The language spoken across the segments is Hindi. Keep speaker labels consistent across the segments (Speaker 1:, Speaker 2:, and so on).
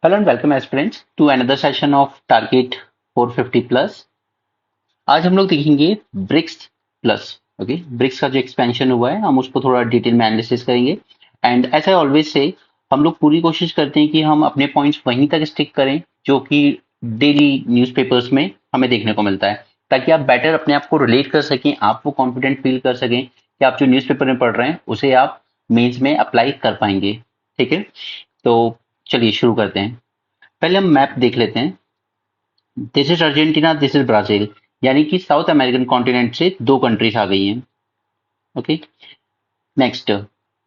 Speaker 1: Hello and welcome aspirants to another session of Target 450 plus. आज हम लोग देखेंगे ब्रिक्स प्लस। ओके, ब्रिक्स का जो एक्सपेंशन हुआ है हम उसको थोड़ा डिटेल में एनालिसिस करेंगे। And as I always say हम लोग पूरी कोशिश करते हैं कि हम अपने पॉइंट्स वहीं तक स्टिक करें जो कि डेली न्यूज़पेपर्स में हमें देखने को मिलता है, ताकि आप बेटर अपने आप को रिलेट कर सकें, आप वो कॉन्फिडेंट फील कर सकें कि आप जो न्यूज़पेपर में पढ़ रहे हैं उसे आप मेंस में अप्लाई कर पाएंगे। ठीक है, तो चलिए शुरू करते हैं। पहले हम मैप देख लेते हैं। This is Argentina, this is Brazil, यानी कि साउथ अमेरिकन कॉन्टिनेंट से दो कंट्रीज आ गई हैं। ओके, नेक्स्ट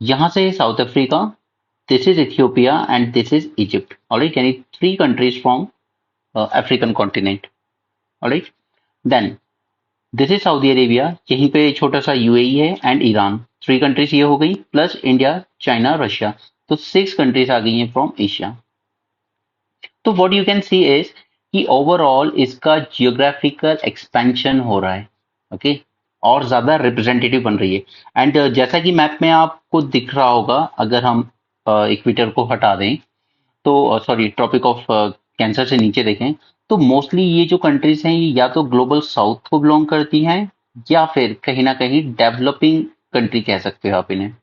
Speaker 1: यहां से South Africa, this is Ethiopia and this is Egypt. Alright, यानी three countries from African continent. Alright, then this is Saudi Arabia, यहीं पे छोटा सा यूएई है एंड ईरान। थ्री कंट्रीज ये हो गई, प्लस इंडिया, चाइना, रशिया। तो सिक्स कंट्रीज आ गई हैं फ्रॉम एशिया। तो what you can see is कि ओवरऑल इसका जियोग्राफिकल एक्सपेंशन हो रहा है। ओके, और ज्यादा रिप्रेजेंटेटिव बन रही है। एंड जैसा कि मैप में आपको दिख रहा होगा, अगर हम इक्वेटर को हटा दें तो सॉरी ट्रॉपिक ऑफ कैंसर से नीचे देखें, तो मोस्टली ये जो कंट्रीज हैं ये या तो ग्लोबल साउथ को बिलोंग करती हैं या फिर कहीं ना कहीं डेवलपिंग कंट्री कह सकते हो आप इन्हें।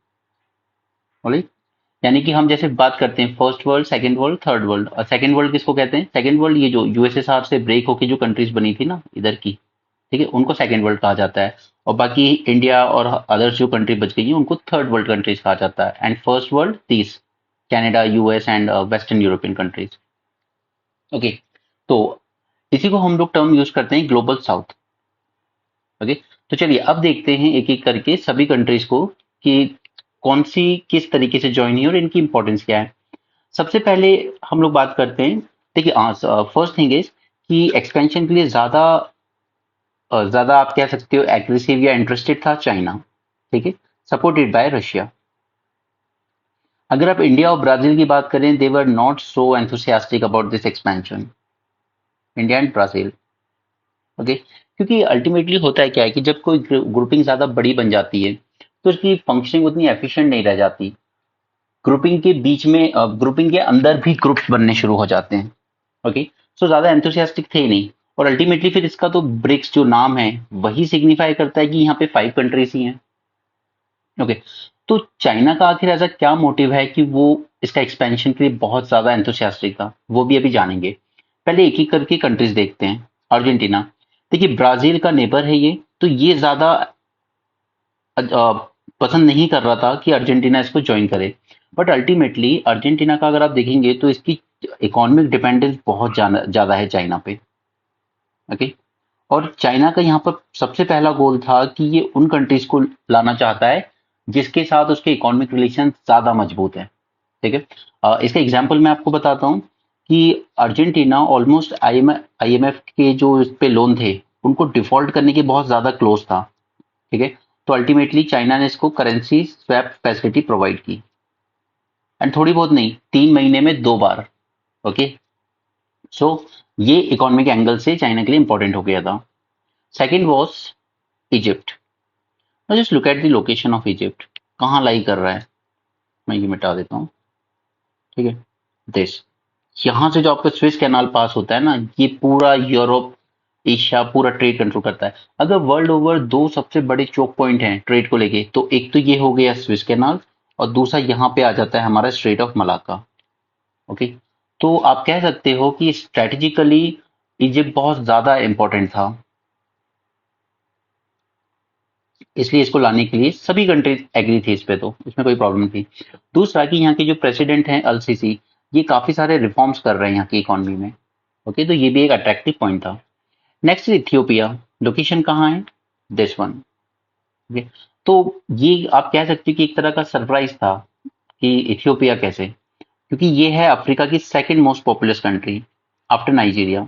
Speaker 1: Alright? यानी कि हम जैसे बात करते हैं first world, second world, third world. और सेकंड वर्ल्ड किसको कहते हैं? सेकंड वर्ल्ड ये जो यूएसएसआर से ब्रेक होके जो कंट्रीज बनी थी ना इधर की, ठीक है, उनको सेकंड वर्ल्ड कहा जाता है। और बाकी इंडिया और अदर्स जो कंट्री बच गई हैं उनको थर्ड वर्ल्ड कंट्रीज कहा जाता है। एंड फर्स्ट वर्ल्ड तीस, Canada, US and western European countries. Okay, तो इसी को हम लोग टर्म यूज करते हैं ग्लोबल साउथ। ओके, तो चलिए अब देखते हैं एक एक करके सभी कंट्रीज को कि कौन सी किस तरीके से ज्वाइन हुई और इनकी इंपॉर्टेंस क्या है। सबसे पहले हम लोग बात करते हैं। देखिए, फर्स्ट थिंग इज कि एक्सपेंशन के लिए ज्यादा आप कह सकते हो एग्रेसिव या इंटरेस्टेड था चाइना। ठीक है, सपोर्टेड बाय रशिया। अगर आप इंडिया और ब्राजील की बात करें, they were not so enthusiastic about this expansion, India and Brazil. Okay, क्योंकि अल्टीमेटली होता है क्या है कि जब कोई ग्रुपिंग ज्यादा बड़ी बन जाती है तो उसकी फंक्शनिंग उतनी एफिशिएंट नहीं रह जाती। ग्रुपिंग के बीच में, ग्रुपिंग के अंदर भी ग्रुप्स बनने शुरू हो जाते हैं। ओके, सो ज्यादा एंथुसियास्टिक थे ही नहीं। और अल्टीमेटली फिर इसका तो ब्रिक्स जो नाम है वही सिग्निफाई करता है कि यहाँ पे फाइव कंट्रीज ही हैं। ओके, तो चाइना का आखिर ऐसा क्या मोटिव है कि वो इसका एक्सपेंशन के लिए बहुत ज्यादा एंथुसियास्टिक था, वो भी अभी जानेंगे। पहले एक एक करके कंट्रीज देखते हैं। अर्जेंटीना, देखिए ब्राजील का नेबर है ये, तो ये ज्यादा पसंद नहीं कर रहा था कि अर्जेंटीना इसको ज्वाइन करे। बट अल्टीमेटली अर्जेंटीना का अगर आप देखेंगे तो इसकी इकोनॉमिक डिपेंडेंस बहुत ज्यादा है चाइना पे। ओके, और चाइना का यहाँ पर सबसे पहला गोल था कि ये उन कंट्रीज को लाना चाहता है जिसके साथ उसके इकोनॉमिक रिलेशन ज्यादा मजबूत है। ठीक है, इसका एग्जांपल मैं आपको बताता हूँ कि अर्जेंटीना ऑलमोस्ट आईएमएफ के जो इस पे लोन थे उनको डिफॉल्ट करने के बहुत ज्यादा क्लोज था। ठीक है, तो अल्टीमेटली चाइना ने इसको करेंसी स्वैप फैसिलिटी प्रोवाइड की। एंड थोड़ी बहुत नहीं, 3 महीने में दो बार। ओके, सो ये इकोनॉमिक एंगल से चाइना के लिए इंपॉर्टेंट हो गया था। Second was Egypt. Just look at the location of Egypt, कहाँ लाई कर रहा है। मैं ये मिटा देता हूँ। ठीक है, दिस, यहाँ से जो आपका स्विस कैनाल पास होता है ना, ये पूरा यूरोप, एशिया पूरा ट्रेड कंट्रोल करता है। अगर वर्ल्ड ओवर दो सबसे बड़े चोक पॉइंट हैं ट्रेड को लेके, तो एक तो ये हो गया स्विस कैनाल और दूसरा यहाँ पे आ जाता है हमारा स्ट्रेट ऑफ मलाक्का। ओके, तो आप कह सकते हो कि स्ट्रेटेजिकली इजिप्ट बहुत ज्यादा इंपॉर्टेंट था, इसलिए इसको लाने के लिए सभी कंट्रीज एग्री थी इस पे, तो इसमें कोई प्रॉब्लम नहीं थी। दूसरा कि यहाँ के जो प्रेसिडेंट हैं अल सीसी, ये काफी सारे रिफॉर्म्स कर रहे हैं यहाँ की इकोनॉमी में। ओके, तो ये भी एक अट्रैक्टिव पॉइंट था। नेक्स्ट इथियोपिया, लोकेशन कहाँ है? This one. ओके, तो ये आप कह सकते हो कि एक तरह का सरप्राइज था कि इथियोपिया कैसे, क्योंकि ये है अफ्रीका की second most populous country after Nigeria.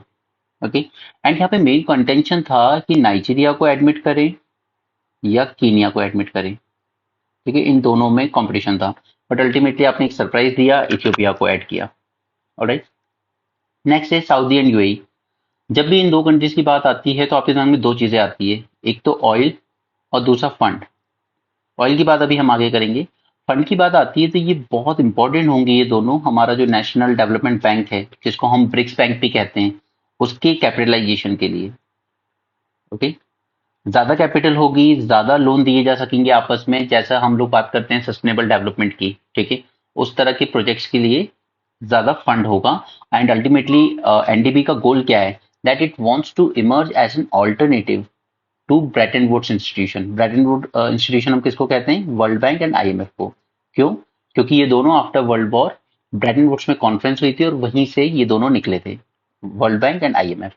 Speaker 1: Okay, and यहाँ पे मेन कंटेंशन था कि नाइजीरिया को एडमिट करें या कीनिया को एडमिट करें। ठीक है, इन दोनों में कंपटीशन था, बट अल्टीमेटली आपने एक सरप्राइज दिया, इथियोपिया को ऐड किया। ऑलराइट, नेक्स्ट है सऊदी एंड यूएई। जब भी इन दो कंट्रीज की बात आती है तो आपके दिमाग में दो चीजें आती है, एक तो ऑयल और दूसरा फंड। ऑयल की बात अभी हम आगे करेंगे। फंड की बात आती है तो ये बहुत इंपॉर्टेंट होंगे ये दोनों, हमारा जो नेशनल डेवलपमेंट बैंक है जिसको हम ब्रिक्स बैंक भी कहते हैं, उसके कैपिटलाइजेशन के लिए। ओके, ज्यादा कैपिटल होगी, ज्यादा लोन दिए जा सकेंगे आपस में, जैसा हम लोग बात करते हैं सस्टेनेबल डेवलपमेंट की, ठीक है, उस तरह के प्रोजेक्ट्स के लिए ज्यादा फंड होगा। एंड अल्टीमेटली एनडीबी का गोल क्या है, that it wants to emerge as an alternative to Bretton Woods institution. Bretton Wood institution हम किसको कहते हैं, वर्ल्ड बैंक एंड आईएमएफ को। क्यों? क्योंकि ये दोनों after world war Bretton Woods में कॉन्फ्रेंस हुई थी और वहीं से ये दोनों निकले थे, World Bank and IMF.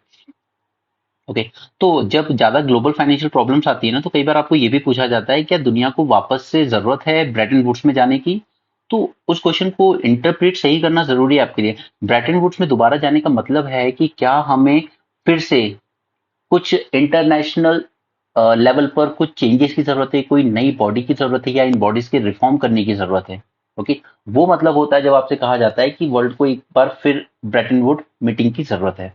Speaker 1: Okay, तो जब ज्यादा ग्लोबल फाइनेंशियल प्रॉब्लम्स आती है ना, तो कई बार आपको ये भी पूछा जाता है क्या दुनिया को वापस से जरूरत है ब्रेटन वुड्स में जाने की। तो उस क्वेश्चन को इंटरप्रेट सही करना जरूरी है आपके लिए। ब्रेटन वुड्स में दोबारा जाने का मतलब है कि क्या हमें फिर से कुछ इंटरनेशनल लेवल पर कुछ चेंजेस की जरूरत है, कोई नई बॉडी की जरूरत है, या इन बॉडीज के रिफॉर्म करने की जरूरत है। ओके, वो मतलब होता है जब आपसे कहा जाता है कि वर्ल्ड को एक बार फिर ब्रेटन वुड मीटिंग की जरूरत है।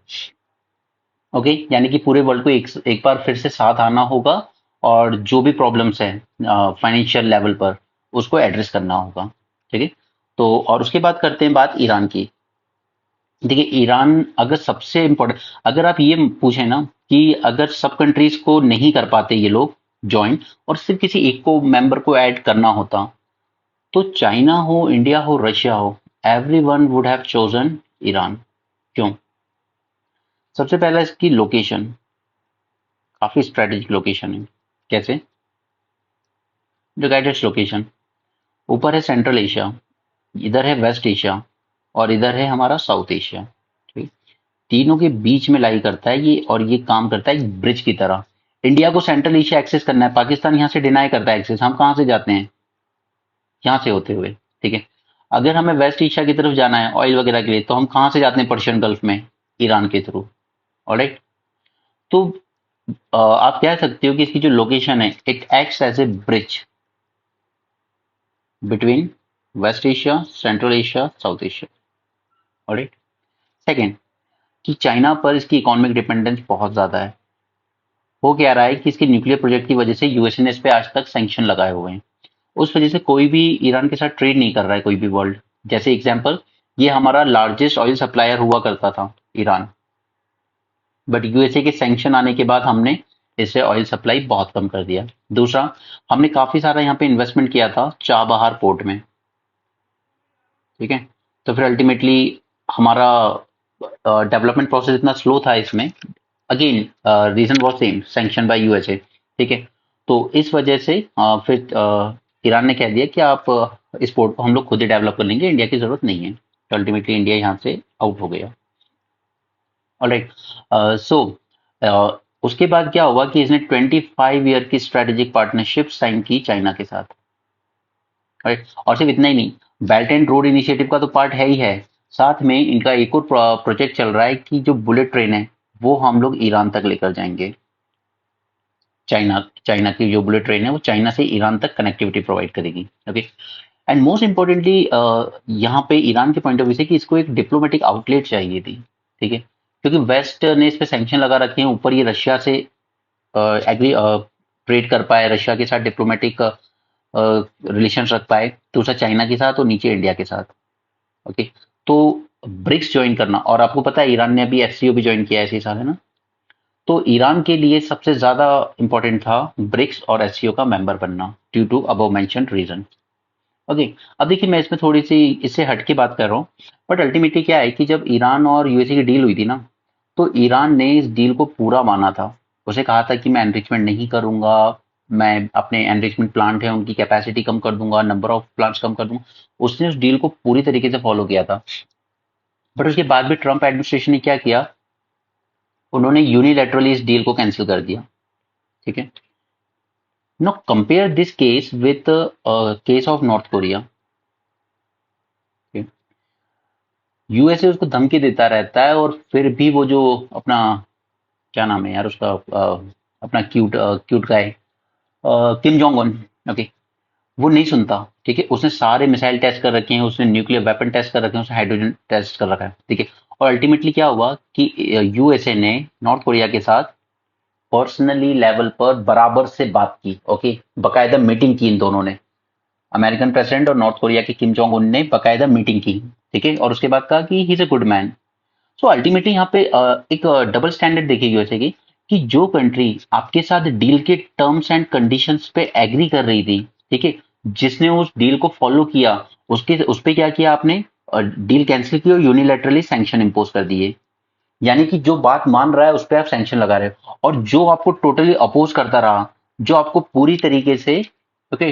Speaker 1: ओके, यानी कि पूरे वर्ल्ड को एक बार फिर से साथ आना होगा और जो भी प्रॉब्लम्स है फाइनेंशियल लेवल पर उसको एड्रेस करना होगा। ठीक है, तो और उसके बाद करते हैं बात ईरान की। देखिए, ईरान अगर सबसे इम्पोर्टेंट, अगर आप ये पूछें ना कि अगर सब कंट्रीज को नहीं कर पाते ये लोग ज्वाइन और सिर्फ किसी एक को मेंबर को ऐड करना होता, तो चाइना हो, इंडिया हो, रशिया हो, everyone would have chosen Iran. क्यों? सबसे पहला इसकी लोकेशन, काफी स्ट्रेटेजिक लोकेशन है। कैसे? जो गाइडेड लोकेशन, ऊपर है सेंट्रल एशिया, इधर है वेस्ट एशिया और इधर है हमारा साउथ एशिया। ठीक, तीनों के बीच में लाई करता है ये, और ये काम करता है एक ब्रिज की तरह। इंडिया को सेंट्रल एशिया एक्सेस करना है, पाकिस्तान यहाँ से डिनाई करता है एक्सेस, हम कहाँ से जाते हैं, यहाँ से होते हुए। ठीक है, अगर हमें वेस्ट एशिया की तरफ जाना है ऑयल वगैरह के लिए, तो हम कहाँ से जाते हैं, पर्शियन गल्फ में, ईरान के थ्रू। ऑलराइट, तो आप कह सकते हो कि इसकी जो लोकेशन है, it acts as a bridge between West Asia, Central Asia, South Asia. Alright, second, कि चाइना पर इसकी इकोनॉमिक डिपेंडेंस बहुत ज्यादा है। हो क्या रहा है कि इसके न्यूक्लियर प्रोजेक्ट की वजह से यूएसए ने इस पे आज तक सैंक्शन लगाए हुए हैं। उस वजह से कोई भी ईरान के साथ ट्रेड नहीं कर रहा है, कोई भी वर्ल्ड। जैसे एग्जांपल, ये हमारा लार्जेस्ट ऑयल सप्लायर हुआ करता था ईरान, बट यूएसए के सैंक्शन आने के बाद हमने इससे ऑयल सप्लाई बहुत कम कर दिया। दूसरा, हमने काफी सारा यहाँ पे इन्वेस्टमेंट किया था चाबहार पोर्ट में। ठीक है, तो फिर अल्टीमेटली हमारा डेवलपमेंट प्रोसेस इतना स्लो था इसमें। Again reason was same, sanction by USA. ठीक है, तो इस वजह से फिर ईरान ने कह दिया कि आप इस पोर्ट को हम लोग खुद ही डेवलप कर लेंगे, इंडिया की जरूरत नहीं है। तो अल्टीमेटली इंडिया यहाँ से आउट हो गया। ऑलराइट, सो उसके बाद क्या हुआ कि इसने 25 ईयर की स्ट्रेटेजिक पार्टनरशिप साइन की चाइना के साथ। राइट, और सिर्फ इतना ही नहीं, बेल्ट एंड रोड इनिशिएटिव का तो पार्ट है ही है, साथ में इनका एक और प्रोजेक्ट चल रहा है कि जो बुलेट ट्रेन है वो हम लोग ईरान तक लेकर जाएंगे। चाइना चाइना की जो बुलेट ट्रेन है वो चाइना से ईरान तक कनेक्टिविटी प्रोवाइड करेगी। ओके, एंड मोस्ट इंपॉर्टेंटली यहाँ पे ईरान के पॉइंट ऑफ व्यू से कि इसको एक डिप्लोमेटिक आउटलेट चाहिए थी। ठीक है, क्योंकि वेस्ट ने इस पे सैंक्शन लगा रखे हैं, ऊपर ये रशिया से एग्री ट्रेड कर पाए, रशिया के साथ डिप्लोमेटिक रिलेशन रख पाए, दूसरा चाइना के साथ और नीचे इंडिया के साथ। ओके, तो ब्रिक्स ज्वाइन करना, और आपको पता है ईरान ने अभी एफसीओ भी ज्वाइन किया है इसी साल, है ना। तो ईरान के लिए सबसे ज्यादा इंपॉर्टेंट था ब्रिक्स और एससीओ का मेंबर बनना, due to above mentioned reason. Okay, अब देखिए मैं इसमें थोड़ी सी इससे हट के बात कर रहा हूँ, बट अल्टीमेटली क्या है कि जब ईरान और यूएसए की डील हुई थी ना, तो ईरान ने इस डील को पूरा माना था। उसे कहा था कि मैं एनरिचमेंट नहीं करूंगा, मैं अपने एनरिचमेंट प्लांट है उनकी कैपेसिटी कम कर दूंगा, नंबर ऑफ प्लांट्स कम कर दूंगा। उसने उस डील को पूरी तरीके से फॉलो किया था। बट उसके बाद भी ट्रंप एडमिनिस्ट्रेशन ने क्या किया, उन्होंने यूनिलैटरली इस डील को कैंसिल कर दिया। ठीक है, now compare this case with case of North Korea. USA उसको धमकी देता रहता है और फिर भी वो जो अपना, क्या नाम है यार उसका, अपना क्यूट क्यूट गाय, किम जोंग उन। ओके, वो नहीं सुनता। ठीक है, उसने सारे मिसाइल टेस्ट कर रखे हैं, उसने न्यूक्लियर वेपन टेस्ट कर रखे हैं, उसने हाइड्रोजन टेस्ट कर रखा है। ठीक है, और अल्टीमेटली क्या हुआ कि यूएसए ने नॉर्थ कोरिया के साथ पर्सनली लेवल पर बराबर से बात की। ओके, बकायदा मीटिंग की इन दोनों ने। अमेरिकन प्रेसिडेंट और नॉर्थ कोरिया के किम जोंग उन ने बकायदा मीटिंग की, ठीक है, और उसके बाद कहा कि he is a good man. So ultimately यहाँ पे एक डबल स्टैंडर्ड देखी गई वैसे कि जो कंट्री आपके साथ डील के टर्म्स एंड कंडीशंस पे एग्री कर रही थी, ठीक है, जिसने उस डील को फॉलो किया, उसके उस पे क्या किया आपने, डील कैंसिल की और यूनिलैटरली सैंक्शन इम्पोज कर दिए। यानी कि जो बात मान रहा है उस पर आप सैंक्शन लगा रहे हो, और जो आपको टोटली अपोज करता रहा, जो आपको पूरी तरीके से ओके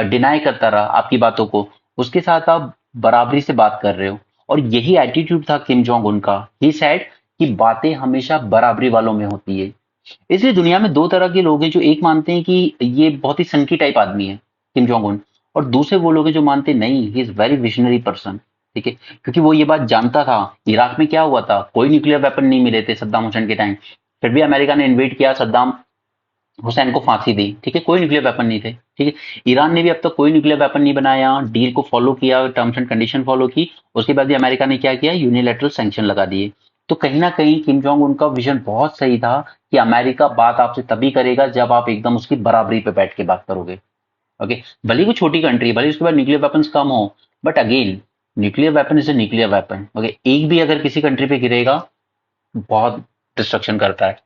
Speaker 1: डिनाई करता रहा आपकी बातों को, उसके साथ आप बराबरी से बात कर रहे हो। और यही एटीट्यूड था किम जोंग उनका। ही सेड कि बातें हमेशा बराबरी वालों में होती है। इसलिए दुनिया में दो तरह के लोग हैं, जो एक मानते हैं कि ये बहुत ही सनकी टाइप आदमी है किम जोंग उन, और दूसरे वो लोग हैं जो मानते हैं नहीं, he is very visionary person, ठीक है, क्योंकि वो ये बात जानता था इराक में क्या हुआ था, कोई न्यूक्लियर वेपन नहीं मिले थे सद्दाम हुसैन के टाइम, फिर भी अमेरिका ने इन्वेड किया, सद्दाम हुसैन को फांसी दी, ठीक है, कोई न्यूक्लियर वेपन नहीं थे, ठीक है। ईरान ने भी अब तक कोई न्यूक्लियर वेपन नहीं बनाया, डील को फॉलो किया, टर्म्स एंड कंडीशन फॉलो की, उसके बाद भी अमेरिका ने क्या किया, यूनिलैटरल सैंक्शन लगा दिए। तो कहीं ना कहीं किम जोंग उनका विजन बहुत सही था कि अमेरिका बात आपसे तभी करेगा जब आप एकदम उसकी बराबरी पे बैठ के बात करोगे। ओके, भले ही वो छोटी कंट्री, भले ही उसके बाद न्यूक्लियर वेपन्स कम हो, but again nuclear weapon is a nuclear weapon. Okay, एक भी अगर किसी कंट्री पे गिरेगा बहुत डिस्ट्रक्शन करता है।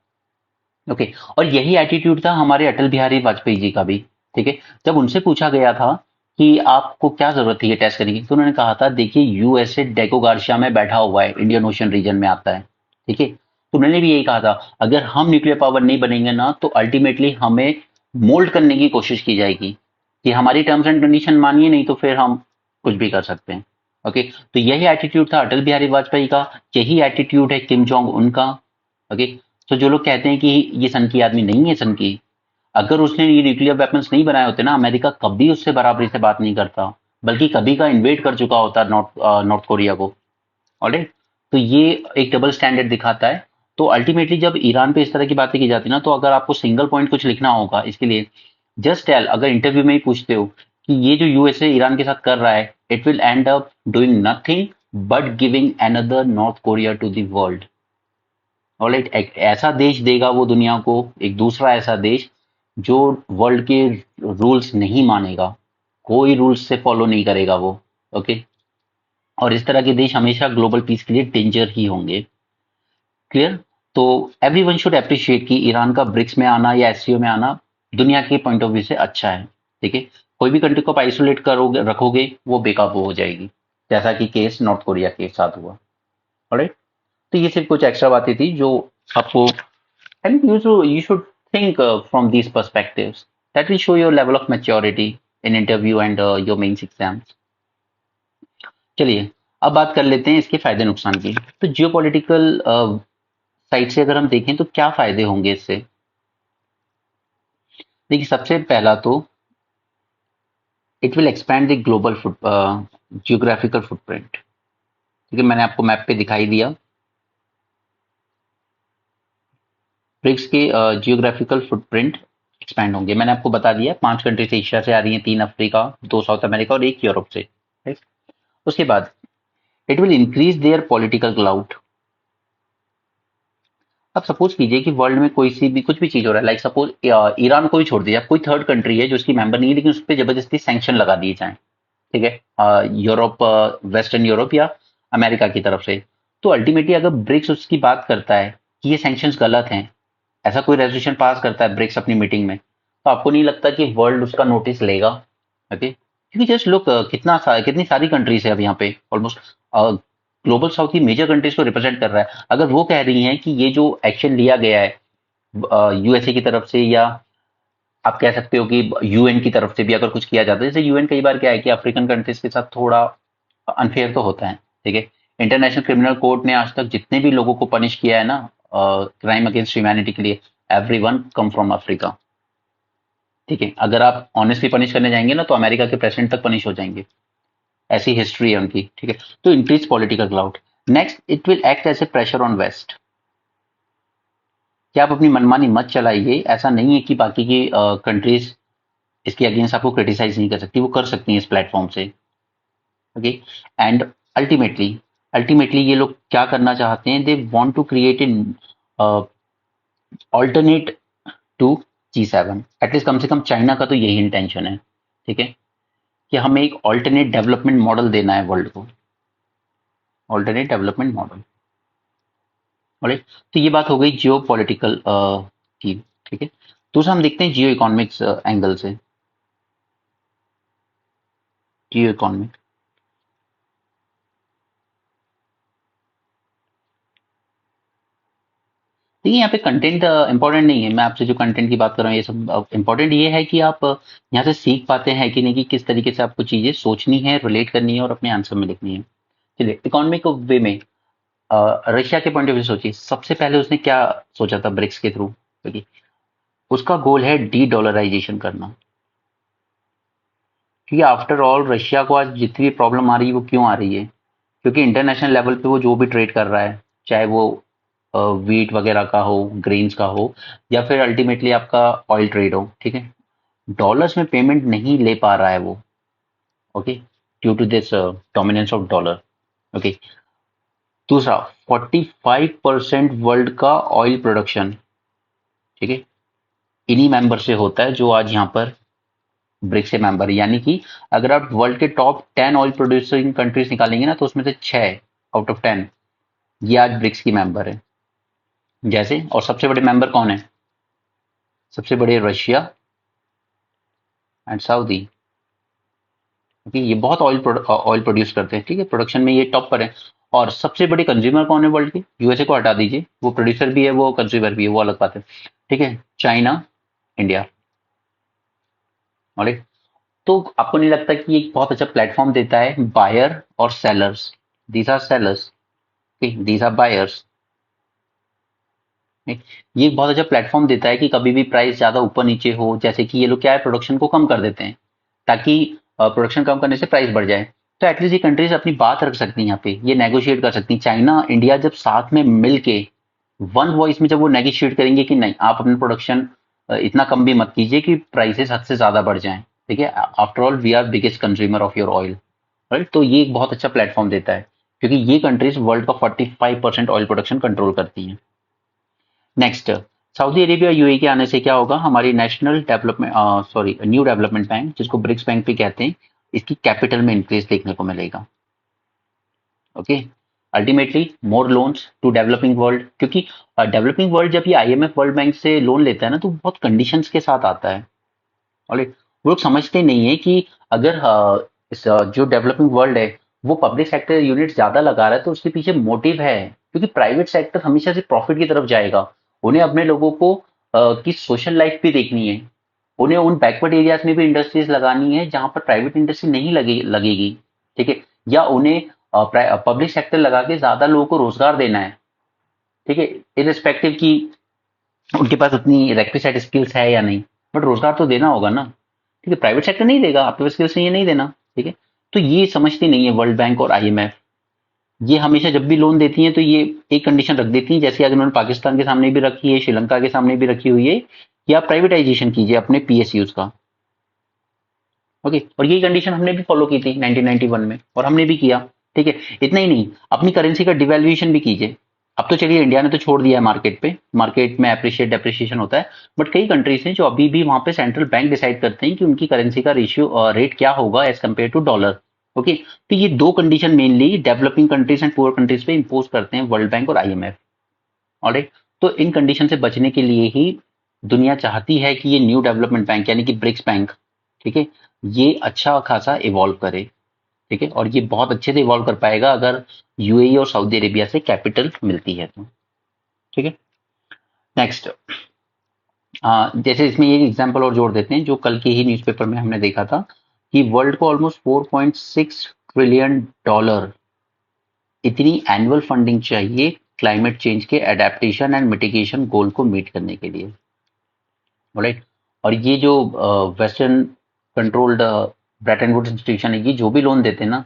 Speaker 1: ओके, और यही एटीट्यूड था हमारे अटल बिहारी वाजपेयी जी का भी, ठीक है। जब उनसे पूछा गया था कि आपको क्या जरूरत थी ये टेस्ट करने की, तो उन्होंने कहा था देखिए यूएसए डेको गार्शिया में बैठा हुआ है, इंडियन ओशन रीजन में आता है, ठीक है। तो उन्होंने भी यही कहा था अगर हम न्यूक्लियर पावर नहीं बनेंगे ना तो अल्टीमेटली हमें मोल्ड करने की कोशिश की जाएगी कि हमारी टर्म्स एंड कंडीशन मानिए, नहीं तो फिर हम कुछ भी कर सकते हैं। ओके, तो यही एटीट्यूड था अटल बिहारी वाजपेयी का, यही एटीट्यूड है किम जोंग उनका। ओके, तो जो लोग कहते हैं कि ये सन की आदमी नहीं है, सन की, अगर उसने ये न्यूक्लियर वेपन्स नहीं बनाए होते ना, अमेरिका कभी उससे बराबरी से बात नहीं करता, बल्कि कभी का इन्वेड कर चुका होता नॉर्थ कोरिया को। ऑलराइट, तो ये एक डबल स्टैंडर्ड दिखाता है। तो अल्टीमेटली जब ईरान पे इस तरह की बातें की जाती है ना, तो अगर आपको सिंगल पॉइंट कुछ लिखना होगा इसके लिए, जस्ट टेल, अगर इंटरव्यू में ही पूछते हो कि ये जो यूएसए ईरान के साथ कर रहा है, it will end up doing nothing but giving another North Korea to the world. Alright, एक ऐसा देश देगा वो दुनिया को, एक दूसरा ऐसा देश जो वर्ल्ड के रूल्स नहीं मानेगा, कोई रूल्स से फॉलो नहीं करेगा वो। ओके, और इस तरह के देश हमेशा ग्लोबल पीस के लिए डेंजर ही होंगे। क्लियर? तो एवरीवन शुड अप्रिशिएट कि ईरान का ब्रिक्स में आना या एससीओ में आना दुनिया के पॉइंट ऑफ व्यू से अच्छा है, ठीक है। कोई भी कंट्री को आप आइसोलेट करोगे, रखोगे, वो बेकाबू हो जाएगी, जैसा कि केस नॉर्थ कोरिया के साथ हुआ। ऑलराइट, तो ये सिर्फ कुछ एक्स्ट्रा बातें थी जो आपको, and you should think from these perspectives. That will show your level of maturity in interview and your mains exams. चलिए, अब बात कर लेते हैं इसके फायदे नुकसान की। तो जियोपॉलिटिकल साइड से अगर हम देखें तो क्या फायदे होंगे इससे। देखिए, सबसे पहला तो it will expand the global geographical footprint, ठीक है, मैंने आपको मैप पे दिखाई दिया। ब्रिक्स के जियोग्राफिकल फुटप्रिंट एक्सपैंड होंगे, मैंने आपको बता दिया 5 कंट्रीज एशिया से आ रही हैं, 3 अफ्रीका, 2 साउथ अमेरिका और 1 यूरोप से, राइट। उसके बाद it will increase their political cloud. अब सपोज कीजिए कि वर्ल्ड में कोई सी भी कुछ भी चीज हो रहा है, लाइक सपोज ईरान को ही छोड़ दीजिए, कोई थर्ड कंट्री है जो उसकी मेंबर नहीं है लेकिन उस पर जबरदस्ती सैंक्शन लगा दिए जाएं, ठीक है, यूरोप, वेस्टर्न यूरोप या अमेरिका की तरफ से, तो अल्टीमेटली अगर ब्रिक्स उसकी बात करता है कि ये सैंक्शंस गलत हैं, ऐसा कोई रेजोल्यूशन पास करता है ब्रिक्स अपनी मीटिंग में, तो आपको नहीं लगता कि वर्ल्ड उसका नोटिस लेगा। ओके, क्योंकि जस्ट लुक कितनी सारी कंट्रीज है अब यहाँ पे, ऑलमोस्ट ग्लोबल साउथ की मेजर कंट्रीज को रिप्रेजेंट कर रहा है। अगर वो कह रही हैं कि ये जो एक्शन लिया गया है यूएसए की तरफ से, या आप कह सकते हो कि यूएन की तरफ से भी अगर कुछ किया जाता है, जैसे यूएन कई बार क्या है कि अफ्रीकन कंट्रीज के साथ थोड़ा अनफेयर तो होता है, ठीक है। इंटरनेशनल क्रिमिनल कोर्ट ने आज तक जितने भी लोगों को पनिश किया है ना क्राइम अगेंस्ट ह्यूमैनिटी के लिए, एवरीवन कम फ्रॉम अफ्रीका, ठीक है। अगर आप ऑनेस्टली पनिश करने जाएंगे ना तो अमेरिका के प्रेसिडेंट तक पनिश हो जाएंगे, ऐसी हिस्ट्री है उनकी, ठीक है। तो increase political cloud. Next, it will act as a pressure on West, कि आप अपनी मनमानी मत चलाइए, ऐसा नहीं है कि बाकी की कंट्रीज इसके अगेंस्ट आपको क्रिटिसाइज नहीं कर सकती, वो कर सकती हैं इस प्लेटफॉर्म से। ओके, एंड अल्टीमेटली अल्टीमेटली ये लोग क्या करना चाहते हैं, they want to create an alternate to G7, at least कम से कम चाइना का तो यही इंटेंशन है, ठीक है। कि हमें एक ऑल्टरनेट डेवलपमेंट मॉडल देना है वर्ल्ड को, ऑल्टरनेट डेवलपमेंट मॉडल। राइट, तो ये बात हो गई जियो पॉलिटिकल की। ठीक है, दूसरा हम देखते हैं जियो इकोनॉमिक्स एंगल से। जियो इकोनॉमिक, देखिए यहाँ पे कंटेंट इंपॉर्टेंट नहीं है, मैं आपसे जो कंटेंट की बात कर रहा हूँ ये सब इंपॉर्टेंट ये है कि आप यहाँ से सीख पाते हैं कि नहीं, कि किस तरीके से आपको चीजें सोचनी है, रिलेट करनी है और अपने आंसर में लिखनी है। चलिए इकोनॉमिक वे में रशिया के पॉइंट ऑफ व्यू सोचिए, सबसे पहले उसने क्या सोचा था ब्रिक्स के थ्रू, क्योंकि उसका गोल है डी डॉलराइजेशन करना। क्योंकि आफ्टर ऑल रशिया को आज जितनी भी प्रॉब्लम आ रही है वो क्यों आ रही है, क्योंकि इंटरनेशनल लेवल पे वो जो भी ट्रेड कर रहा है, चाहे वो वीट वगैरह का हो, ग्रेन्स का हो, या फिर अल्टीमेटली आपका ऑयल ट्रेड हो, ठीक है, डॉलर्स में पेमेंट नहीं ले पा रहा है वो। Okay, due to this dominance of dollar. Okay, दूसरा 45% वर्ल्ड का ऑयल प्रोडक्शन, ठीक है, इन्हीं मेंबर से होता है जो आज यहाँ पर ब्रिक्स के मेंबर है। यानी कि अगर आप वर्ल्ड के टॉप 10 ऑयल प्रोड्यूसिंग कंट्रीज निकालेंगे ना, तो उसमें से 6 आउट ऑफ 10 ये आज ब्रिक्स की मेंबर है। जैसे, और सबसे बड़े मेंबर कौन है? सबसे बड़े रशिया एंड सऊदी। ओके, ये बहुत ऑयल प्रोड्यूस करते हैं, ठीक है, प्रोडक्शन में ये टॉप पर है। और सबसे बड़े कंज्यूमर कौन है वर्ल्ड के? यूएसए को हटा दीजिए, वो प्रोड्यूसर भी है वो कंज्यूमर भी है, वो अलग बात है। ठीक है, चाइना, इंडिया। ऑलराइट, तो आपको नहीं लगता कि ये एक बहुत अच्छा प्लेटफॉर्म देता है बायर और sellers? These are sellers, these are buyers. ये एक बहुत अच्छा प्लेटफॉर्म देता है कि कभी भी प्राइस ज्यादा ऊपर नीचे हो, जैसे कि ये लोग क्या है, प्रोडक्शन को कम कर देते हैं ताकि प्रोडक्शन कम करने से प्राइस बढ़ जाए। तो एटलीस्ट ये कंट्रीज अपनी बात रख सकती हैं यहाँ पे, ये नेगोशिएट कर सकती हैं। चाइना इंडिया जब साथ में मिल के वन वॉइस में जब वो नेगोशिएट करेंगे कि नहीं, आप अपने प्रोडक्शन इतना कम भी मत कीजिए कि प्राइसेस हद से ज्यादा बढ़ जाएं। ठीक है, after all we are biggest consumer of your oil. Right, तो ये एक बहुत अच्छा प्लेटफॉर्म देता है, क्योंकि ये कंट्रीज वर्ल्ड का 45% ऑयल प्रोडक्शन कंट्रोल करती हैं। नेक्स्ट, सऊदी अरेबिया यूएई के आने से क्या होगा, हमारी national development sorry new development bank, जिसको ब्रिक्स बैंक भी कहते हैं, इसकी कैपिटल में इंक्रीज देखने को मिलेगा। Okay, ultimately more loans to developing world, क्योंकि डेवलपिंग वर्ल्ड जब ये आईएमएफ वर्ल्ड बैंक से लोन लेता है ना, तो बहुत कंडीशंस के साथ आता है। ऑलराइट, वो लोग समझते नहीं है कि अगर जो डेवलपिंग वर्ल्ड है वो पब्लिक सेक्टर यूनिट ज्यादा लगा रहा है, तो उसके पीछे मोटिव है, क्योंकि प्राइवेट सेक्टर हमेशा से प्रॉफिट की तरफ जाएगा। उन्हें अपने लोगों को की सोशल लाइफ भी देखनी है, उन्हें उन बैकवर्ड एरियाज में भी इंडस्ट्रीज लगानी है जहां पर प्राइवेट इंडस्ट्री नहीं लगेगी। ठीक है, या उन्हें पब्लिक सेक्टर लगा के ज्यादा लोगों को रोजगार देना है। ठीक है, इरिस्पेक्टिव की उनके पास उतनी रेक्विसाइट स्किल्स है या नहीं, बट रोजगार तो देना होगा ना। ठीक है, प्राइवेट सेक्टर नहीं देगा, आपके पास स्किल्स नहीं है, नहीं देना। ठीक है, तो ये समझती नहीं है वर्ल्ड बैंक और आईएमएफ। ये हमेशा जब भी लोन देती हैं तो ये एक कंडीशन रख देती हैं, जैसे अगर उन्होंने पाकिस्तान के सामने भी रखी है, श्रीलंका के सामने भी रखी हुई है, कि आप प्राइवेटाइजेशन कीजिए अपने पीएसयूज का। ओके, और यही कंडीशन हमने भी फॉलो की थी 1991 में, और हमने भी किया। ठीक है, इतना ही नहीं, अपनी करेंसी का डिवेल्युएशन भी कीजिए। अब तो चलिए इंडिया ने तो छोड़ दिया है मार्केट पे, मार्केट में अप्रिशिएट डेप्रिशिएशन होता है, बट कई कंट्रीज हैं जो अभी भी वहां पे सेंट्रल बैंक डिसाइड करते हैं कि उनकी करेंसी का रेशियो रेट क्या होगा as compare to dollar. Okay, तो ये दो condition mainly developing countries and poor countries पे इंपोज करते हैं वर्ल्ड बैंक और आईएमएफ। ऑलराइट, तो इन कंडीशन से बचने के लिए ही दुनिया चाहती है कि ये न्यू डेवलपमेंट बैंक यानी कि ब्रिक्स बैंक, ठीक है, ये अच्छा खासा इवॉल्व करे। ठीक है, और ये बहुत अच्छे से इवॉल्व कर पाएगा अगर यूएई और सऊदी अरेबिया से कैपिटल मिलती है तो। ठीक है, नेक्स्ट, जैसे इसमें ये एग्जांपल और जोड़ देते हैं जो कल के ही न्यूज़पेपर में हमने देखा था, कि वर्ल्ड को ऑलमोस्ट 4.6 ट्रिलियन डॉलर इतनी एनुअल फंडिंग चाहिए क्लाइमेट चेंज के एडेप्टेशन एंड मिटिगेशन गोल को मीट करने के लिए। राइट, और ये जो western controlled Bretton Woods institution है, ये जो भी लोन देते हैं ना,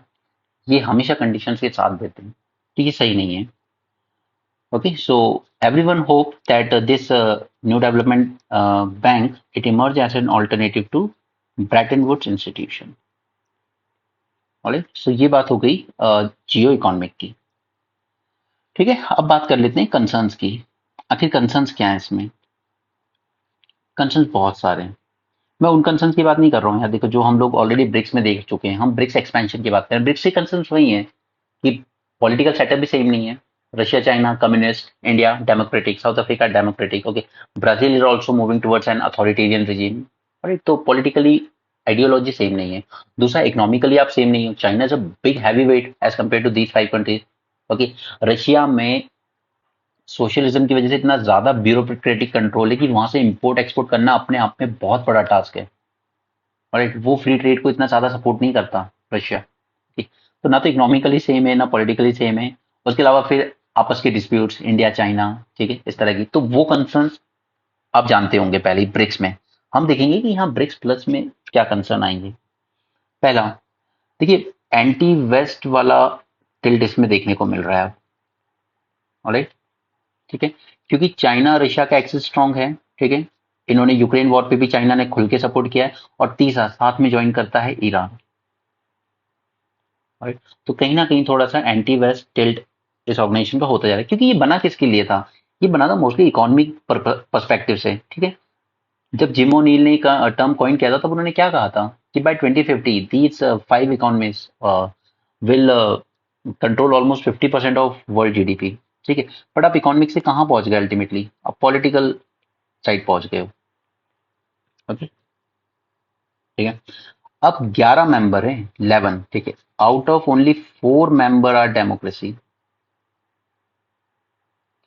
Speaker 1: ये हमेशा कंडीशंस के साथ देते हैं, तो ये सही नहीं है। Okay, so everyone hope that this new development bank it emerge as an alternative to Bretton Woods institution. Alright, so ये बात हो गई जियो इकोनॉमिक की। ठीक है, अब बात कर लेते हैं कंसर्न्स की। आखिर कंसर्न्स क्या है इसमें? कंसर्न्स बहुत सारे हैं। मैं उन कंसर्न्स की बात नहीं कर रहा हूँ यार, देखो जो हम लोग ऑलरेडी ब्रिक्स में देख चुके हैं, हम ब्रिक्स एक्सपेंशन की बात करें। ब्रिक्स के कंसर्न्स वही है कि पॉलिटिकल सेटअप भी सेम नहीं है। Russia, China communist, India democratic, south Africa democratic, okay. Brazil is also moving towards an authoritarian regime. और तो पॉलिटिकली आइडियोलॉजी सेम नहीं है। दूसरा, इकोनॉमिकली आप सेम नहीं हो। China is a big heavy weight as compare to these 5 countries, okay. Russia में सोशलिज्म की वजह से इतना ज्यादा ब्यूरोक्रेटिक कंट्रोल है कि वहां से इंपोर्ट एक्सपोर्ट करना अपने आप में बहुत बड़ा टास्क है। और वो फ्री ट्रेड को इतना ज्यादा सपोर्ट नहीं करता रशिया, ठीक। तो ना तो इकोनॉमिकली सेम है, ना पॉलिटिकली सेम है। उसके अलावा फिर आपस के डिस्प्यूट्स, इंडिया चाइना, ठीक है, इस तरह की, तो वो कंसर्न्स आप जानते होंगे पहले ही ब्रिक्स में। हम देखेंगे कि यहाँ ब्रिक्स प्लस में क्या कंसर्न आएंगे। पहला, देखिए, एंटी वेस्ट वाला टिल्ट इसमें देखने को मिल रहा है। ऑलराइट, ठीक है, क्योंकि चाइना रशिया का एक्सेस स्ट्रांग है, ठीक है। इन्होंने यूक्रेन वॉर पे भी चाइना ने खुल के सपोर्ट किया है। और तीसरा, साथ में ज्वाइन करता है ईरान। राइट, तो कहीं ना कहीं थोड़ा सा एंटी वेस्ट टिल्ट इस ऑर्गेनाइजेशन का होता जा रहा है, क्योंकि ये बना किसके लिए था? ये बना था मोस्टली इकोनॉमिक पर्सपेक्टिव से, ठीक है। जब जिम ओनील ने का टर्म कॉइन किया था, तब उन्होंने क्या कहा था कि by 2050 these 5 economies will control almost 50% of world GDP, ठीक है। बट आप इकोनॉमिक से कहाँ पहुंच गए? अल्टीमेटली आप पॉलिटिकल साइड पहुंच गए हो, ओके, ठीक है। अब 11 मेंबर हैं, 11, ठीक है। Out of only 4 member are democracy,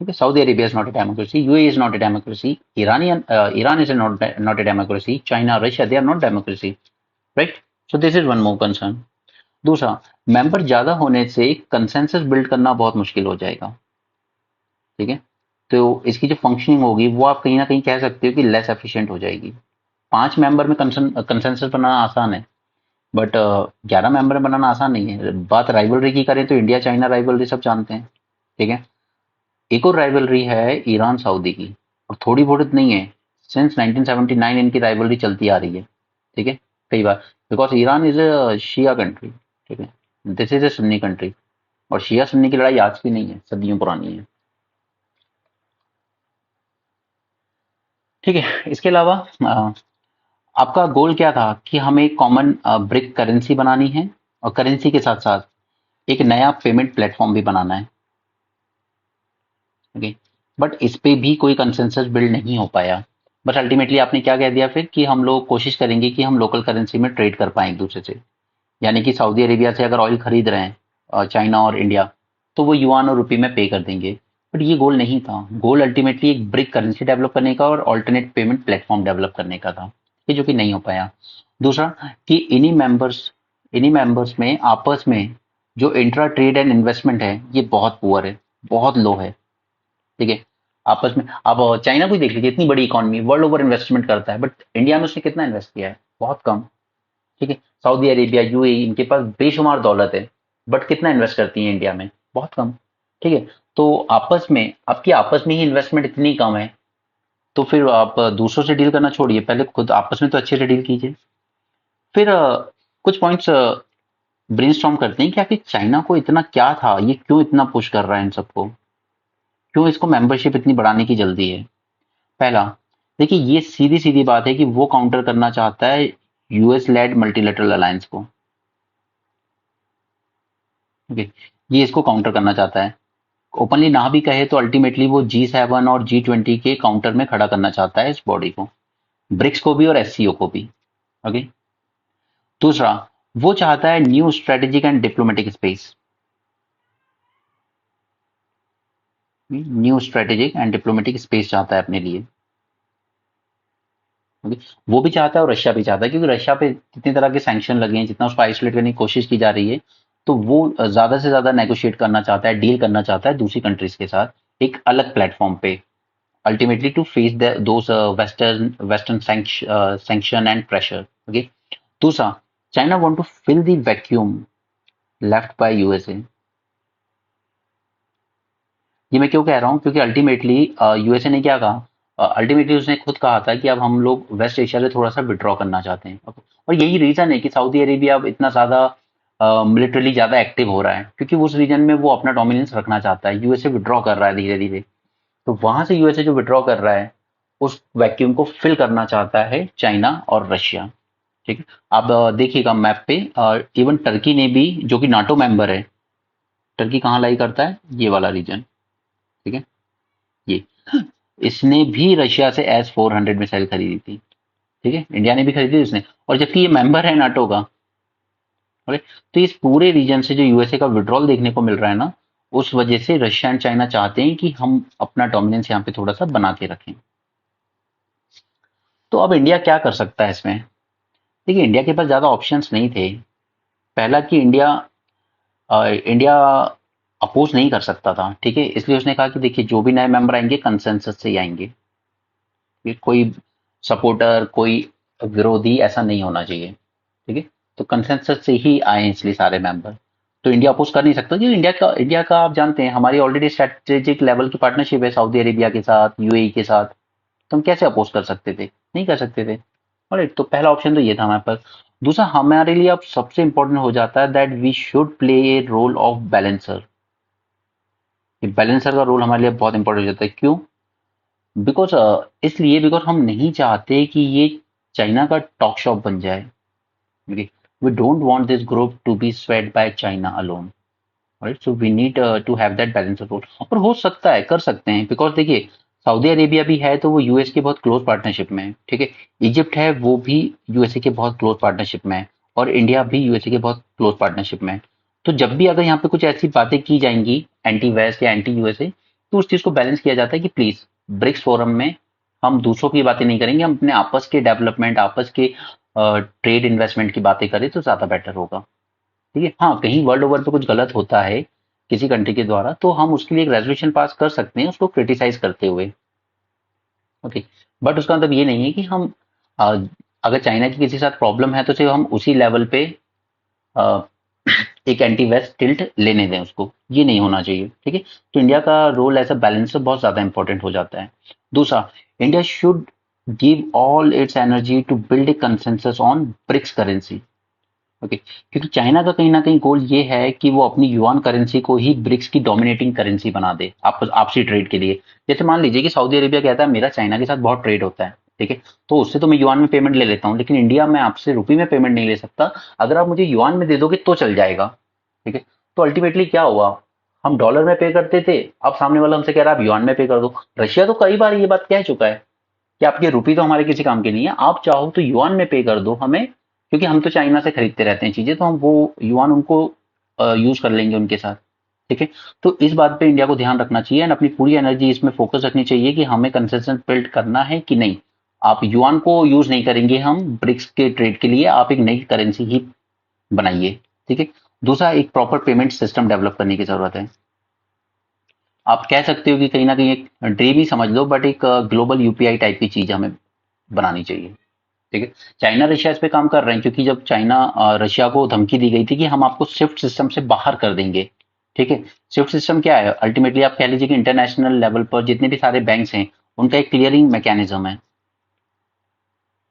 Speaker 1: ठीक है। Saudi Arabia is not a democracy, UAE is not a democracy, Iran is not a democracy, China, Russia, they are not democracy, right? So this is one more concern. दूसरा, मेंबर ज्यादा होने से कंसेंसस बिल्ड करना बहुत मुश्किल हो जाएगा, ठीक है। तो इसकी जो फंक्शनिंग होगी वो आप कहीं ना कहीं कह सकते हो कि लेस एफिशिएंट हो जाएगी। 5 मेंबर में कंसेंसस बनाना आसान है, बट 11 मेंबर में बनाना आसान नहीं है। बात राइवलरी की करें तो इंडिया चाइना राइवलरी सब जानते हैं, ठीक है। एक और राइवलरी है ईरान सऊदी की, और थोड़ी बहुत नहीं है, सिंस 1979 इनकी राइवलरी चलती आ रही है, ठीक है। कई बार, because Iran is a Shia country, ठीक है, this is a Sunni country. और शिया सुन्नी की लड़ाई आज की नहीं है, सदियों पुरानी है, ठीक है। इसके अलावा आपका गोल क्या था कि हमें एक कॉमन ब्रिक करेंसी बनानी है, और करेंसी के साथ साथ एक नया पेमेंट प्लेटफॉर्म भी बनाना है, ओके। बट इस पे भी कोई कंसेंसस बिल्ड नहीं हो पाया। बट अल्टीमेटली आपने क्या कह दिया फिर कि हम लोग कोशिश करेंगे कि हम लोकल करेंसी में ट्रेड कर पाए एक दूसरे से। यानी कि सऊदी अरेबिया से अगर ऑयल खरीद रहे हैं चाइना और इंडिया, तो वो युआन और रुपये में पे कर देंगे। बट ये गोल नहीं था। गोल अल्टीमेटली एक ब्रिक करेंसी डेवलप करने का और ऑल्टरनेट पेमेंट प्लेटफॉर्म डेवलप करने का था, ये जो कि नहीं हो पाया। दूसरा, कि इन्हीं मेंबर्स में आपस में जो इंट्रा ट्रेड एंड इन्वेस्टमेंट है, ये बहुत पुअर है, बहुत लो है, ठीक है। आपस में आप चाइना को ही देख लीजिए, इतनी बड़ी इकोनॉमी, वर्ल्ड ओवर इन्वेस्टमेंट करता है, बट इंडिया में उसने कितना इन्वेस्ट किया है? बहुत कम, ठीक है। सऊदी अरेबिया, यूएई, इनके पास बेशुमार दौलत है, बट कितना इन्वेस्ट करती है इंडिया में? बहुत कम, ठीक है। तो आपस में, आपकी आपस में ही इन्वेस्टमेंट इतनी कम है, तो फिर आप दूसरों से डील करना छोड़िए, पहले खुद आपस में तो अच्छे से डील कीजिए। फिर कुछ पॉइंट्स ब्रेनस्टॉर्म करते हैं कि आखिर चाइना को इतना क्या था, ये क्यों इतना पुश कर रहा है इन सबको, क्यों इसको मेंबरशिप इतनी बढ़ाने की जल्दी है? पहला, देखिए, ये सीधी सीधी बात है कि वो काउंटर करना चाहता है यूएस लेड मल्टीलेटरल अलायंस को, ओके। ये इसको काउंटर करना चाहता है। ओपनली ना भी कहे तो अल्टीमेटली वो G7 और G20 के काउंटर में खड़ा करना चाहता है इस बॉडी को, ब्रिक्स को भी और एससीओ को भी, ओके। दूसरा, वो चाहता है new strategic and diplomatic space, new strategic and diplomatic space चाहता है अपने लिए, ओके। वो भी चाहता है और रशिया भी चाहता है, क्योंकि रशिया पे जितनी तरह के सैंक्शन लगे हैं, जितना उसको आइसोलेट करने की कोशिश की जा रही है, तो वो ज्यादा से ज्यादा नेगोशिएट करना चाहता है, डील करना चाहता है दूसरी कंट्रीज के साथ एक अलग प्लेटफॉर्म पे, ultimately to face those western sanction and pressure, okay. दूसरा, China want to fill the vacuum left by USA. ये मैं क्यों कह रहा हूँ? क्योंकि अल्टीमेटली यूएसए ने क्या कहा, अल्टीमेटली उसने खुद कहा था कि अब हम लोग वेस्ट एशिया से थोड़ा सा विड्रॉ करना चाहते हैं, okay? और यही रीजन है कि सऊदी अरेबिया अब इतना ज्यादा मिलिटरली ज्यादा एक्टिव हो रहा है, क्योंकि उस रीजन में वो अपना डोमिनेंस रखना चाहता है। यूएसए विड्रॉ कर रहा है धीरे धीरे, तो वहां से यूएसए जो विड्रॉ कर रहा है, उस वैक्यूम को फिल करना चाहता है चाइना और रशिया। ठीक है, आप देखिएगा मैप पे, इवन टर्की ने भी, जो कि नाटो मेंबर है, टर्की कहाँ लाई करता है, ये वाला रीजन। ठीक है, ये इसने भी रशिया से S-400 मिसाइल खरीदी थी। ठीक है, इंडिया ने भी खरीदी थी उसने, और जबकि ये मेंबर है नाटो का। ओके, तो इस पूरे रीजन से जो यूएसए का विड्रॉल देखने को मिल रहा है ना, उस वजह से रशिया एंड चाइना चाहते हैं कि हम अपना डोमिनेंस यहाँ पे थोड़ा सा बना के रखें। तो अब इंडिया क्या कर सकता है इसमें? देखिए, इंडिया के पास ज्यादा ऑप्शंस नहीं थे। पहला कि इंडिया अपोज नहीं कर सकता था। ठीक है, इसलिए उसने कहा कि देखिए, जो भी नए मेंबर आएंगे कंसेंसस से ही आएंगे, ये कोई सपोर्टर, कोई विरोधी ऐसा नहीं होना चाहिए। ठीक है, तो कंसेंसस से ही आए इसलिए सारे मेंबर। तो इंडिया अपोज कर नहीं सकता, क्योंकि इंडिया का आप जानते हैं, हमारी ऑलरेडी स्ट्रेटेजिक लेवल की पार्टनरशिप है सऊदी अरेबिया के साथ, यूएई के साथ। तो हम कैसे अपोज कर सकते थे? नहीं कर सकते थे। ऑलराइट, तो पहला ऑप्शन तो ये था हमारे पास। दूसरा, हमारे लिए अब सबसे इंपॉर्टेंट हो जाता है that we should play a role of balancer. Balancer का रोल हमारे लिए बहुत इंपॉर्टेंट हो जाता है। क्यों? बिकॉज इसलिए बिकॉज हम नहीं चाहते कि ये चाइना का टॉक शॉप बन जाए। We don't want this group to be swayed by China alone. Right, so we need to have that balance role. और हो सकता है, कर सकते हैं, बिकॉज देखिए, सऊदी अरेबिया भी है तो वो यूएस के बहुत क्लोज पार्टनरशिप में है। ठीक है, इजिप्ट है, वो भी यूएसए के बहुत क्लोज पार्टनरशिप में है, और इंडिया भी यूएसए के बहुत क्लोज पार्टनरशिप में है। तो जब भी अगर यहाँ पे कुछ ऐसी बातें की जाएंगी एंटी वेस्ट या एंटी यूएसए, तो उस चीज को बैलेंस किया जाता है कि प्लीज ब्रिक्स फोरम में हम दूसरों की बातें नहीं करेंगे, हम अपने आपस के डेवलपमेंट, आपस के ट्रेड इन्वेस्टमेंट की बातें करें तो ज्यादा बेटर होगा। ठीक है, हाँ, कहीं वर्ल्ड ओवर पे कुछ गलत होता है किसी कंट्री के द्वारा, तो हम उसके लिए एक रेजोल्यूशन पास कर सकते हैं उसको क्रिटिसाइज करते हुए। ओके, बट उसका मतलब ये नहीं है कि हम अ, अगर चाइना की किसी के साथ प्रॉब्लम है तो सिर्फ हम उसी लेवल पे अ, एक एंटी वेस्ट टिल्ट लेने दें उसको, ये नहीं होना चाहिए। ठीक है, तो इंडिया का रोल एज अ बैलेंसर बहुत ज्यादा इंपॉर्टेंट हो जाता है। दूसरा, India should give all its energy to build a consensus on BRICS currency. Okay, क्योंकि चाइना का कहीं ना कहीं गोल ये है कि वो अपनी युआन करेंसी को ही ब्रिक्स की डोमिनेटिंग करेंसी बना दे आपसी ट्रेड के लिए। जैसे मान लीजिए कि सऊदी अरेबिया कहता है मेरा चाइना के साथ बहुत ट्रेड होता है, ठीक है, तो उससे तो मैं युआन में पेमेंट ले लेता हूँ, लेकिन इंडिया में आपसे रुपये में पेमेंट नहीं ले सकता। अगर आप मुझे युआन में दे दोगे तो चल जाएगा। ठीक है, तो अल्टीमेटली क्या हुआ, हम डॉलर में पे करते थे, अब सामने वाला हमसे कह रहा है आप युआन में पे कर दो। रशिया तो कई बार ये बात कह चुका है कि आपके रुपये तो हमारे किसी काम के नहीं है, आप चाहो तो युआन में पे कर दो हमें, क्योंकि हम तो चाइना से खरीदते रहते हैं चीजें, तो हम वो युआन उनको यूज कर लेंगे उनके साथ। ठीक है, तो इस बात पे इंडिया को ध्यान रखना चाहिए एंड अपनी पूरी एनर्जी इसमें फोकस रखनी चाहिए कि हमें कंसेशन बिल्ड करना है कि नहीं। आप युआन को यूज नहीं करेंगे हम ब्रिक्स के ट्रेड के लिए, आप एक नई करेंसी ही बनाइए। ठीक है, दूसरा, एक प्रॉपर पेमेंट सिस्टम डेवलप करने की जरूरत है। आप कह सकते हो कि कहीं ना कहीं एक ड्रीम ही समझ लो, बट एक ग्लोबल यूपीआई टाइप की चीज हमें बनानी चाहिए। ठीक है, चाइना रशिया इस पे काम कर रहे हैं, क्योंकि जब चाइना रशिया को धमकी दी गई थी कि हम आपको स्विफ्ट सिस्टम से बाहर कर देंगे। ठीक है, स्विफ्ट सिस्टम क्या है? अल्टीमेटली आप कह लीजिए कि इंटरनेशनल लेवल पर जितने भी सारे बैंक्स हैं उनका एक क्लियरिंग मैकेनिज्म है।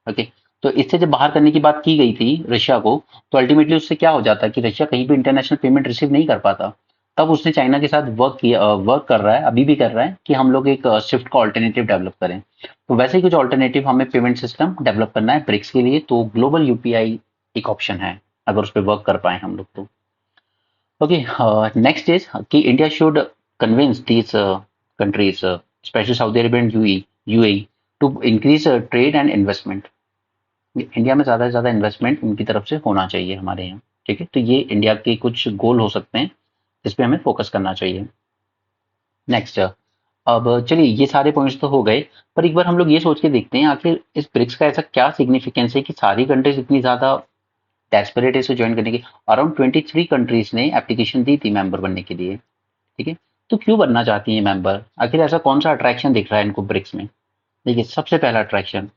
Speaker 1: ओके, तो इससे जब बाहर करने की बात की गई थी रशिया को, तो अल्टीमेटली उससे क्या हो जाता है कि रशिया कहीं भी इंटरनेशनल पेमेंट रिसीव नहीं कर पाता। तब उसने चाइना के साथ वर्क कर रहा है, अभी भी कर रहा है, कि हम लोग एक स्विफ्ट का ऑल्टरनेटिव डेवलप करें। तो वैसे ही कुछ ऑल्टरनेटिव हमें पेमेंट सिस्टम डेवलप करना है ब्रिक्स के लिए, तो ग्लोबल यूपीआई एक ऑप्शन है, अगर उस पर वर्क कर पाए हम लोग तो। ओके, नेक्स्ट इज कि India should convince these countries, specially Saudi Arabia and UAE, to increase trade and investment. India में ज्यादा से ज्यादा इन्वेस्टमेंट उनकी तरफ से होना चाहिए हमारे यहाँ। ठीक है, तो ये इंडिया के कुछ गोल हो सकते हैं जिस पे हमें फोकस करना चाहिए। नेक्स्ट, अब चलिए, ये सारे पॉइंट्स तो हो गए, पर एक बार हम लोग ये सोच के देखते हैं आखिर इस ब्रिक्स का ऐसा क्या सिग्निफिकेंस है कि सारी कंट्रीज इतनी ज्यादा डेस्परेट है इसे ज्वाइन करने की। अराउंड 23 कंट्रीज ने एप्लीकेशन दी थी मेंबर बनने के लिए। ठीक है, तो क्यों बनना चाहती है मेंबर? आखिर ऐसा कौन सा अट्रैक्शन दिख रहा है इनको ब्रिक्स में? देखिए, सबसे पहला अट्रैक्शन,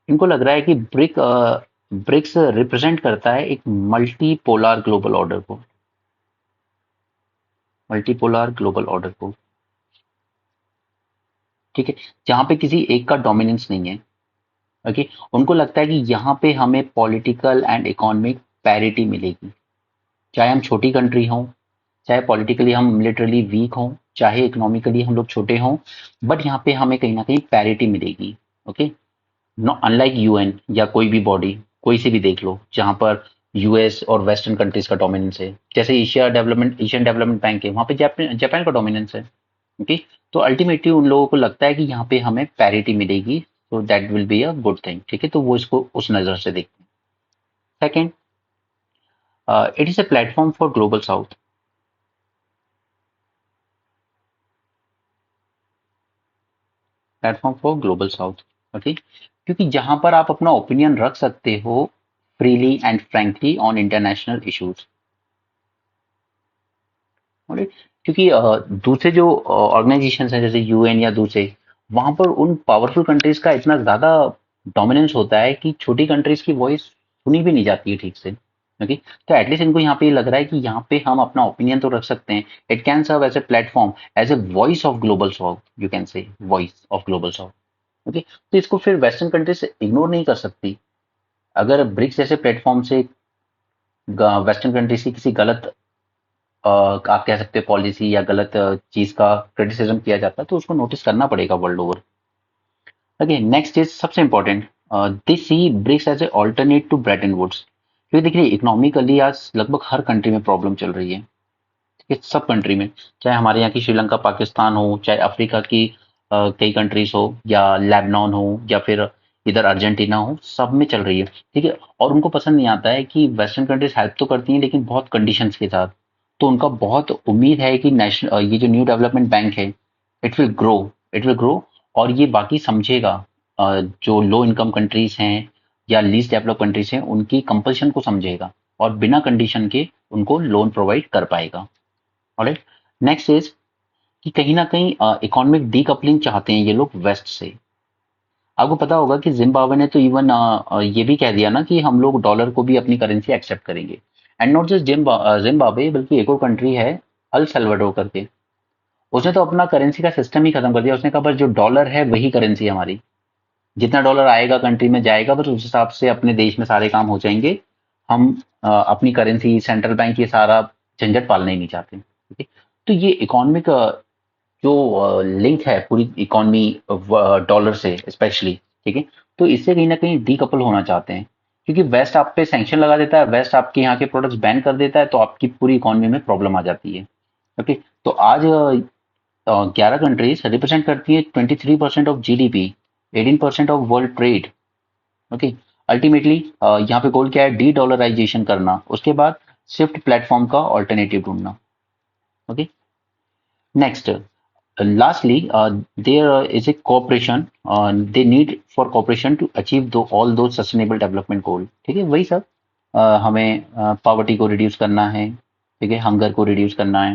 Speaker 1: इनको लग रहा है कि ब्रिक्स रिप्रेजेंट करता है एक मल्टीपोलर ग्लोबल ऑर्डर को। मल्टीपोलर ग्लोबल ऑर्डर को, ठीक है, जहां पे किसी एक का डोमिनेंस नहीं है। ओके, उनको लगता है कि यहाँ पे हमें पॉलिटिकल एंड इकोनॉमिक पैरिटी मिलेगी, चाहे हम छोटी कंट्री हों, चाहे पॉलिटिकली हम मिलिटरली वीक हों, चाहे इकोनॉमिकली हम लोग छोटे हों, बट यहाँ पे हमें कहीं ना कहीं पैरिटी मिलेगी। ओके, नो अनलाइक यूएन या कोई भी बॉडी, कोई सी भी देख लो जहां पर यूएस और वेस्टर्न कंट्रीज का डोमिनेंस है, जैसे एशियन डेवलपमेंट बैंक है, वहां पे जापान जापान का डोमिनेंस है। ओके, तो अल्टीमेटली उन लोगों को लगता है कि यहाँ पे हमें पैरिटी मिलेगी, तो that will be a good thing. ठीक है, तो वो इसको उस नजर से देखते हैं। Second, it is a platform for global south. Platform for global South, okay, क्योंकि जहां पर आप अपना ओपिनियन रख सकते हो freely and frankly on international issues. Right, क्योंकि दूसरे जो ऑर्गेनाइजेशन हैं जैसे यूएन या दूसरे, वहां पर उन पावरफुल कंट्रीज का इतना ज्यादा डोमिनेंस होता है कि छोटी कंट्रीज की वॉइस सुनी भी नहीं जाती है ठीक से। ओके, तो एटलीस्ट इनको यहाँ पे ये लग रहा है कि यहाँ पे हम अपना ओपिनियन तो रख सकते हैं। It can serve as a platform, as a voice of Global South, you can say voice of Global South. Okay, तो इसको फिर वेस्टर्न कंट्रीज इग्नोर नहीं कर सकती। अगर ब्रिक्स जैसे प्लेटफॉर्म से वेस्टर्न कंट्रीज की किसी गलत आप कह सकते हैं पॉलिसी या गलत चीज का क्रिटिसिज्म किया जाता है, तो उसको नोटिस करना पड़ेगा world over. Okay, next is सबसे important, they see BRICS as a alternate to Bretton Woods. क्योंकि देखिए इकोनॉमिकली आज लगभग हर कंट्री में प्रॉब्लम चल रही है। ठीक है, सब कंट्री में, चाहे हमारे यहाँ की श्रीलंका पाकिस्तान हो, चाहे अफ्रीका की कई कंट्रीज हो, या लेबनान हो, या फिर इधर अर्जेंटीना हो, सब में चल रही है। ठीक है, और उनको पसंद नहीं आता है कि वेस्टर्न कंट्रीज हेल्प तो करती हैं लेकिन बहुत कंडीशंस के साथ। तो उनका बहुत उम्मीद है कि नेशनल ये जो न्यू डेवलपमेंट बैंक है, it will grow, it will grow, और ये बाकी समझेगा, जो लो इनकम कंट्रीज हैं या लीस्ट डेवलप कंट्रीज हैं उनकी कंपल्शन को समझेगा, और बिना कंडीशन के उनको लोन प्रोवाइड कर पाएगा। ऑलराइट, नेक्स्ट इज कि कहीं ना कहीं इकोनॉमिक डीकपलिंग चाहते हैं ये लोग वेस्ट से। आपको पता होगा कि जिम्बाब्वे ने तो इवन ये भी कह दिया ना कि हम लोग डॉलर को भी अपनी करेंसी एक्सेप्ट करेंगे। एंड नॉट जस्ट जिम्बाब्वे, बल्कि एक और कंट्री है अल सल्वाडोर करके, उसने तो अपना करेंसी का सिस्टम ही खत्म कर दिया। उसने कहा बस जो डॉलर है वही करेंसी है हमारी, जितना डॉलर आएगा कंट्री में जाएगा, बस उस हिसाब से अपने देश में सारे काम हो जाएंगे। हम अपनी करेंसी सेंट्रल बैंक ये सारा झंझट पालना ही नहीं चाहते। ठीक है, तो ये इकोनॉमिक जो लिंक है पूरी इकोनॉमी डॉलर से स्पेशली, ठीक है, तो इससे कहीं ना कहीं डीकपल होना चाहते हैं। क्योंकि वेस्ट आप पे सैंक्शन लगा देता है, वेस्ट आपके यहाँ के प्रोडक्ट्स बैन कर देता है, तो आपकी पूरी इकोनॉमी में प्रॉब्लम आ जाती है। ओके, तो आज 11 कंट्रीज रिप्रेजेंट करती है 23% of GDP, 18% of world trade. Okay, ultimately यहाँ पे गोल क्या है, डी डॉलराइजेशन करना, उसके बाद स्विफ्ट प्लेटफॉर्म का ऑल्टरनेटिव ढूंढना। Okay, next, lastly, there is a cooperation. They need for cooperation to achieve all those sustainable development goal. ठीक है, वही सब हमें पॉवर्टी को रिड्यूस करना है, ठीक है, हंगर को रिड्यूस करना है,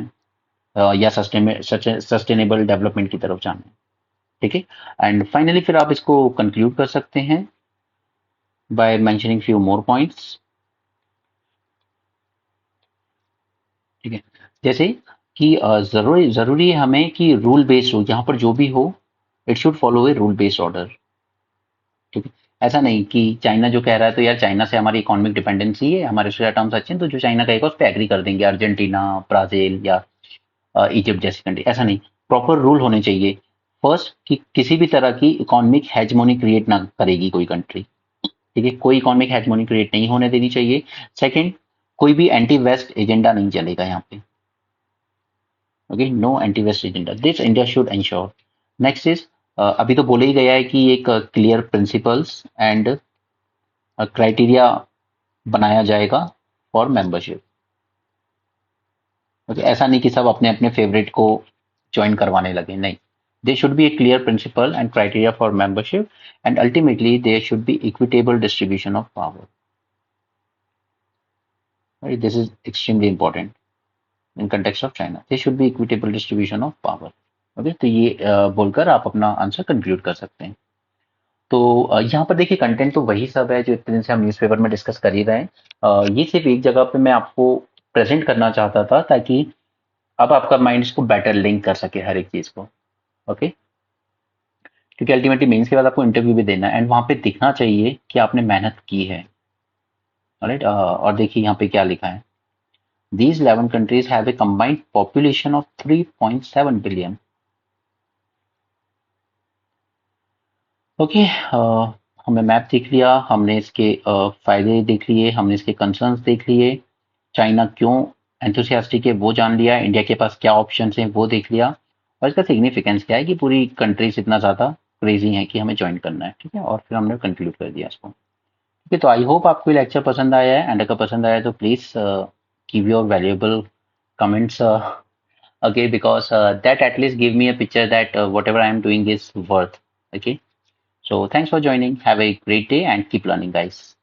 Speaker 1: या सस्टेनेबल डेवलपमेंट की तरफ जाना है। ठीक है, एंड फाइनली फिर आप इसको कंक्लूड कर सकते हैं by mentioning few more points. ठीक है, जैसे कि जरूरी जरूरी है हमें कि रूल बेस्ड हो, यहाँ पर जो भी हो it should follow a rule based order. ठीक है, ऐसा नहीं कि चाइना जो कह रहा है तो यार चाइना से हमारी इकोनॉमिक डिपेंडेंसी है, हमारे शेयर टर्म्स अच्छे हैं, तो जो चाइना कहेगा उस पर एग्री कर देंगे, अर्जेंटीना, ब्राजील या इजिप्ट जैसी कंट्री। ऐसा नहीं, प्रॉपर रूल होने चाहिए। फर्स्ट, कि किसी भी तरह की इकोनॉमिक हेजमोनी क्रिएट ना करेगी कोई कंट्री। ठीक है, कोई इकोनॉमिक हेजमोनी क्रिएट नहीं होने देनी चाहिए। सेकंड, कोई भी एंटी वेस्ट एजेंडा नहीं चलेगा यहाँ पे। Okay, no anti West agenda, this India should ensure. Next is, अभी तो बोला ही गया है कि एक क्लियर प्रिंसिपल्स एंड क्राइटेरिया बनाया जाएगा फॉर मेंबरशिप। ओके, ऐसा नहीं कि सब अपने अपने फेवरेट को ज्वाइन करवाने लगे, नहीं। They should be a clear principle and criteria for membership, and ultimately there should be equitable distribution of power. This is extremely important in context of China, they should be equitable distribution of power. Okay, तो ये बोलकर आप अपना आंसर कंक्लूड कर सकते हैं। तो यहाँ पर देखिए कंटेंट तो वही सब है जो इतने दिन से हम न्यूज़पेपर में डिस्कस कर ही रहे हैं। ये सिर्फ एक जगह पे मैं आपको प्रेजेंट करना चाहता था, ताकि अब आपका माइंड इसको बेटर लिंक कर सके हर एक चीज को। ओके, क्योंकि अल्टीमेटली मेंस के बाद आपको इंटरव्यू भी देना है, एंड वहां पे दिखना चाहिए कि आपने मेहनत की है। राइट, और देखिए यहाँ पे क्या लिखा है, these 11 countries have a combined population of 3.7 billion. Okay, हमने मैप देख लिया, हमने इसके फायदे देख लिए, हमने इसके कंसर्न्स देख लिए, चाइना क्यों एंथुसियास्टिक है वो जान लिया, इंडिया के पास क्या ऑप्शंस हैं वो देख लिया, और इसका सिग्निफिकेंस क्या है कि पूरी कंट्रीज इतना ज़्यादा क्रेजी है कि हमें ज्वाइन करना है, ठीक है, और फिर हमने कंक्लूड कर दिया इसको। ठीक है, तो आई होप आपको ये लेक्चर पसंद आया है, एंड अगर पसंद आया तो please give your valuable comments okay, because that at least give me a picture that whatever I am doing is worth. Okay, so thanks for joining, have a great day and keep learning, guys.